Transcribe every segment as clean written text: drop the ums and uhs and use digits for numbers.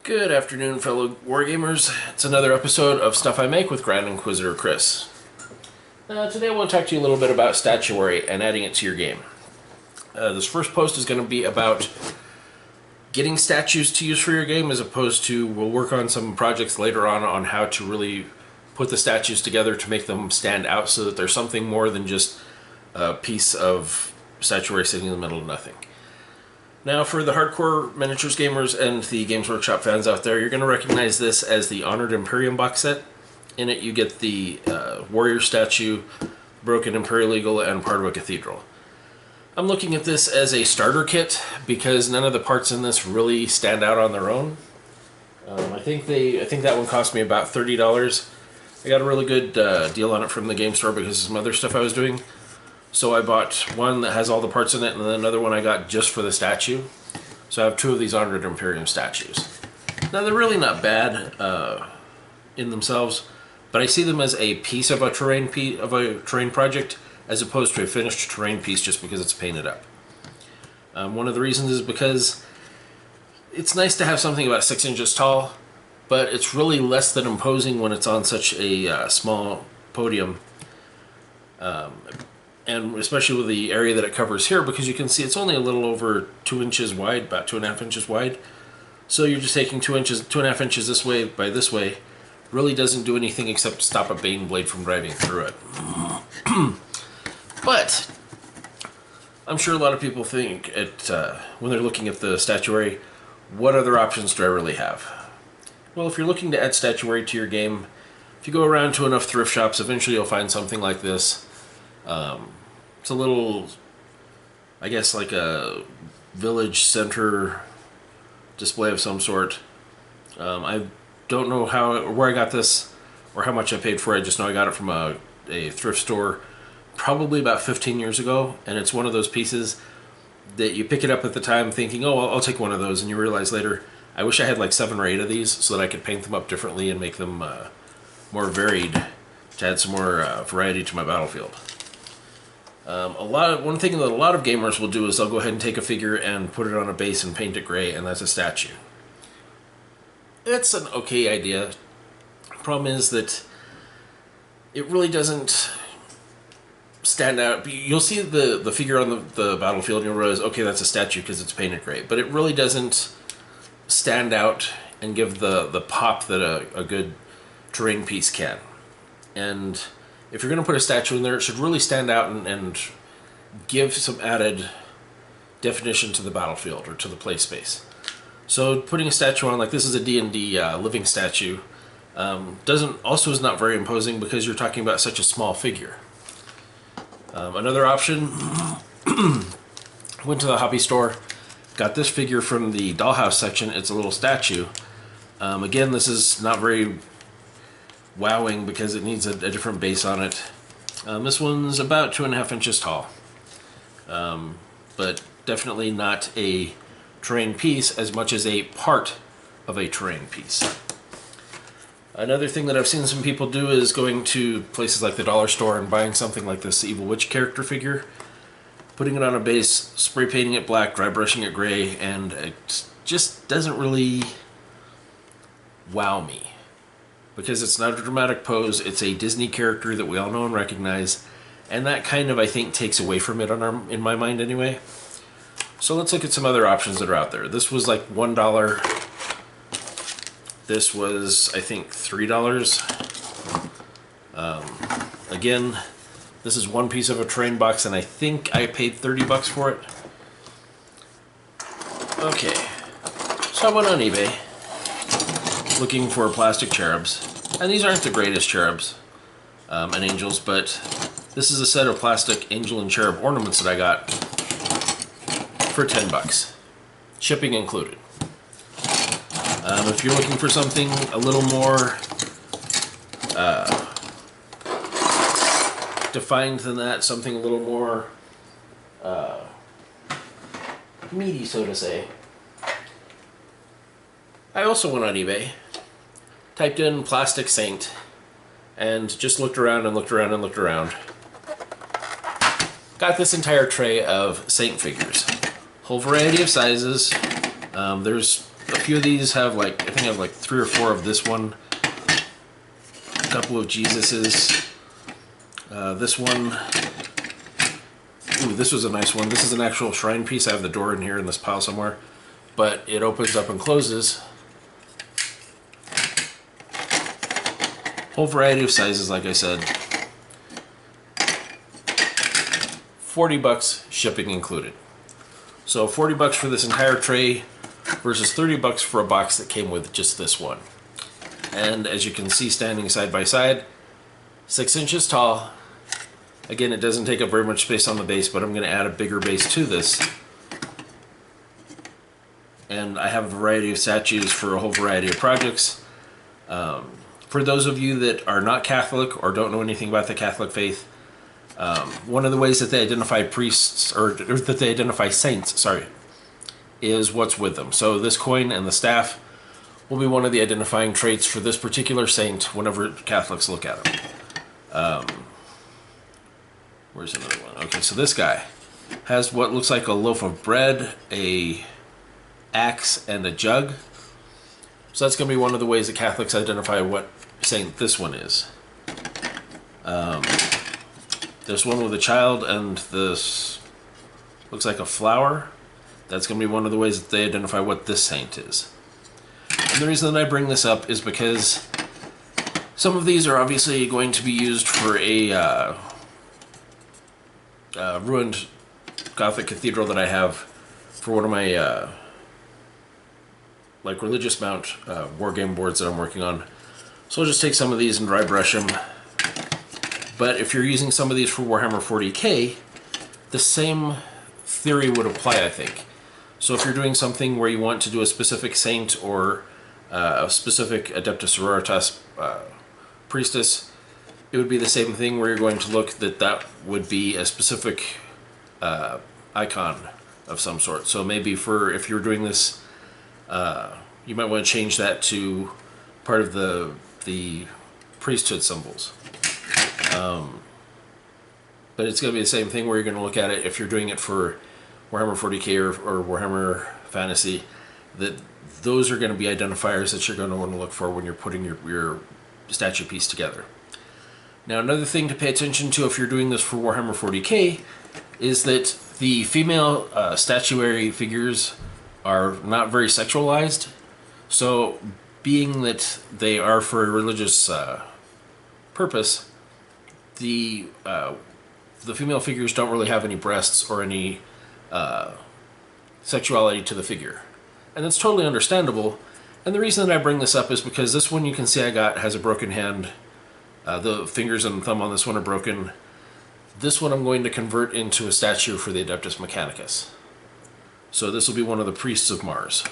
Good afternoon, fellow wargamers. It's another episode of Stuff I Make with Grand Inquisitor Chris. Today I want to talk to you a little bit about Statuary and adding it to your game. This first post is going to be about getting statues to use for your game, as opposed to we'll work on some projects later on how to really put the statues together to make them stand out so that there's something more than just a piece of statuary sitting in the middle of nothing. Now, for the hardcore miniatures gamers and the Games Workshop fans out there, you're going to recognize this as the Honored Imperium box set. In it, you get the warrior statue, broken Imperial Eagle, and part of a cathedral. I'm looking at this as a starter kit because none of the parts in this really stand out on their own. I think that one cost me about $30. I got a really good deal on it from the game store because of some other stuff I was doing. So I bought one that has all the parts in it, and then another one I got just for the statue. So I have two of these Honored Imperium statues. Now, they're really not bad in themselves, but I see them as a piece of a terrain project, as opposed to a finished terrain piece just because it's painted up. One of the reasons is because it's nice to have something about 6 inches tall, but it's really less than imposing when it's on such a small podium. And especially with the area that it covers here, because you can see it's only a little over 2 inches wide, about 2.5 inches wide. So you're just taking 2.5 inches this way by this way. Really doesn't do anything except stop a Bane blade from driving through it. But I'm sure a lot of people think when they're looking at the statuary, what other options do I really have? Well, if you're looking to add statuary to your game, if you go around to enough thrift shops, eventually you'll find something like this. It's a little, I guess, like a village center display of some sort. I don't know where I got this or how much I paid for it. I just know I got it from a thrift store probably about 15 years ago, and it's one of those pieces that you pick it up at the time thinking, oh, I'll take one of those, and you realize later, I wish I had like 7 or 8 of these so that I could paint them up differently and make them more varied to add some more variety to my battlefield. One thing that a lot of gamers will do is they'll go ahead and take a figure and put it on a base and paint it gray, and that's a statue. It's an okay idea. The problem is that it really doesn't stand out. You'll see the figure on the battlefield and you'll realize, okay, that's a statue because it's painted gray. But it really doesn't stand out and give the pop that a good terrain piece can. And if you're going to put a statue in there, it should really stand out and give some added definition to the battlefield or to the play space. So putting a statue on, like this is a D&D living statue, is not very imposing because you're talking about such a small figure. Another option, went to the hobby store, got this figure from the dollhouse section. It's a little statue. Again, this is not very wowing because it needs a different base on it. This one's about 2.5 inches tall, but definitely not a terrain piece as much as a part of a terrain piece. Another thing that I've seen some people do is going to places like the dollar store and buying something like this Evil Witch character figure, putting it on a base, spray painting it black, dry brushing it gray, and it just doesn't really wow me. Because it's not a dramatic pose, it's a Disney character that we all know and recognize, and that kind of, I think, takes away from it in my mind anyway. So let's look at some other options that are out there. This was like $1. This was, I think, $3. Again, this is one piece of a terrain box, and I think I paid $30 for it. Okay, so I went on eBay looking for plastic cherubs, and these aren't the greatest cherubs and angels, but this is a set of plastic angel and cherub ornaments that I got for $10, shipping included. If you're looking for something a little more defined than that, something a little more meaty, so to say, I also went on eBay, typed in plastic saint, and just looked around and looked around and looked around. Got this entire tray of saint figures. Whole variety of sizes. There's a few of these have like, I think I have like 3 or 4 of this one. A couple of Jesuses. This one. Ooh, this was a nice one. This is an actual shrine piece. I have the door in here in this pile somewhere. But it opens up and closes. Whole variety of sizes, like I said. $40 shipping included. So $40 for this entire tray versus $30 for a box that came with just this one. And as you can see, standing side by side, 6 inches tall. Again, it doesn't take up very much space on the base, but I'm going to add a bigger base to this. And I have a variety of statues for a whole variety of projects. For those of you that are not Catholic or don't know anything about the Catholic faith, one of the ways that they identify priests, or that they identify saints, sorry, is what's with them. So this coin and the staff will be one of the identifying traits for this particular saint whenever Catholics look at him. Where's another one? Okay, so this guy has what looks like a loaf of bread, a axe, and a jug. So that's going to be one of the ways that Catholics identify what saint this one is. There's one with a child, and this looks like a flower. That's going to be one of the ways that they identify what this saint is. And the reason that I bring this up is because some of these are obviously going to be used for a ruined Gothic cathedral that I have for one of my like religious mount war game boards that I'm working on. So I'll just take some of these and dry brush them. But if you're using some of these for Warhammer 40k, the same theory would apply, I think. So if you're doing something where you want to do a specific saint or a specific Adeptus Sororitas priestess, it would be the same thing where you're going to look that would be a specific icon of some sort. So maybe if you're doing this, you might want to change that to part of the priesthood symbols. But it's going to be the same thing where you're going to look at it if you're doing it for Warhammer 40k or Warhammer Fantasy, that those are going to be identifiers that you're going to want to look for when you're putting your statue piece together. Now, another thing to pay attention to if you're doing this for Warhammer 40k is that the female statuary figures are not very sexualized. So, being that they are for a religious purpose, the female figures don't really have any breasts or any sexuality to the figure. And that's totally understandable. And the reason that I bring this up is because this one you can see I got has a broken hand. The fingers and thumb on this one are broken. This one I'm going to convert into a statue for the Adeptus Mechanicus. So this will be one of the priests of Mars.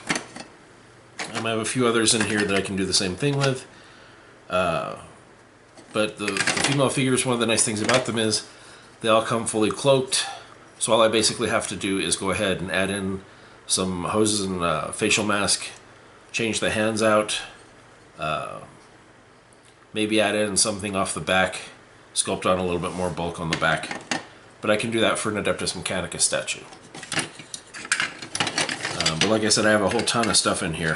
I have a few others in here that I can do the same thing with. But the female figures, one of the nice things about them is they all come fully cloaked. So all I basically have to do is go ahead and add in some hoses and a facial mask, change the hands out, maybe add in something off the back, sculpt on a little bit more bulk on the back. But I can do that for an Adeptus Mechanicus statue. But like I said, I have a whole ton of stuff in here.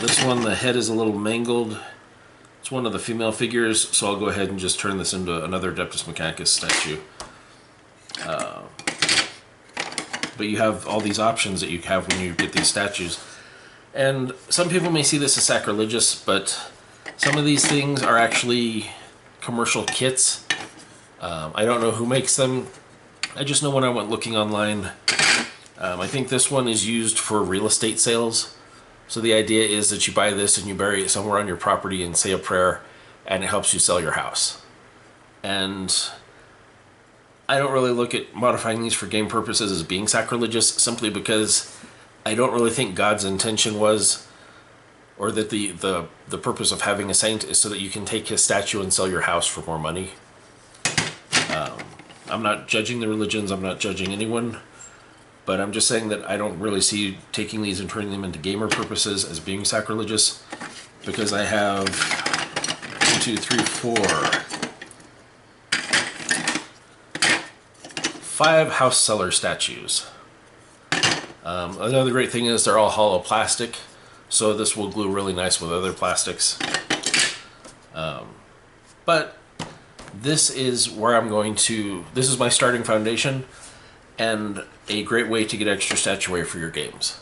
This one, the head is a little mangled. It's one of the female figures, so I'll go ahead and just turn this into another Adeptus Mechanicus statue. But you have all these options that you have when you get these statues. And some people may see this as sacrilegious, but some of these things are actually commercial kits. I don't know who makes them. I just know when I went looking online, I think this one is used for real estate sales. So the idea is that you buy this and you bury it somewhere on your property and say a prayer, and it helps you sell your house. And I don't really look at modifying these for game purposes as being sacrilegious, simply because I don't really think God's intention was, or that the purpose of having a saint is so that you can take his statue and sell your house for more money. I'm not judging the religions, I'm not judging anyone, but I'm just saying that I don't really see taking these and turning them into gamer purposes as being sacrilegious, because I have 1, 2, 3, 4, 5 house seller statues. Another great thing is they're all hollow plastic, so this will glue really nice with other plastics. But this is where this is my starting foundation and a great way to get extra statuary for your games.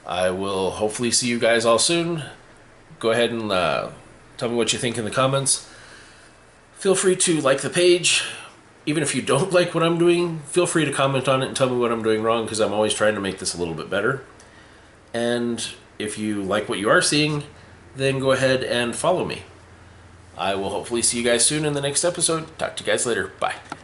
I will hopefully see you guys all soon. Go ahead and tell me what you think in the comments. Feel free to like the page. Even if you don't like what I'm doing, feel free to comment on it and tell me what I'm doing wrong, because I'm always trying to make this a little bit better. And if you like what you are seeing, then go ahead and follow me. I will hopefully see you guys soon in the next episode. Talk to you guys later. Bye.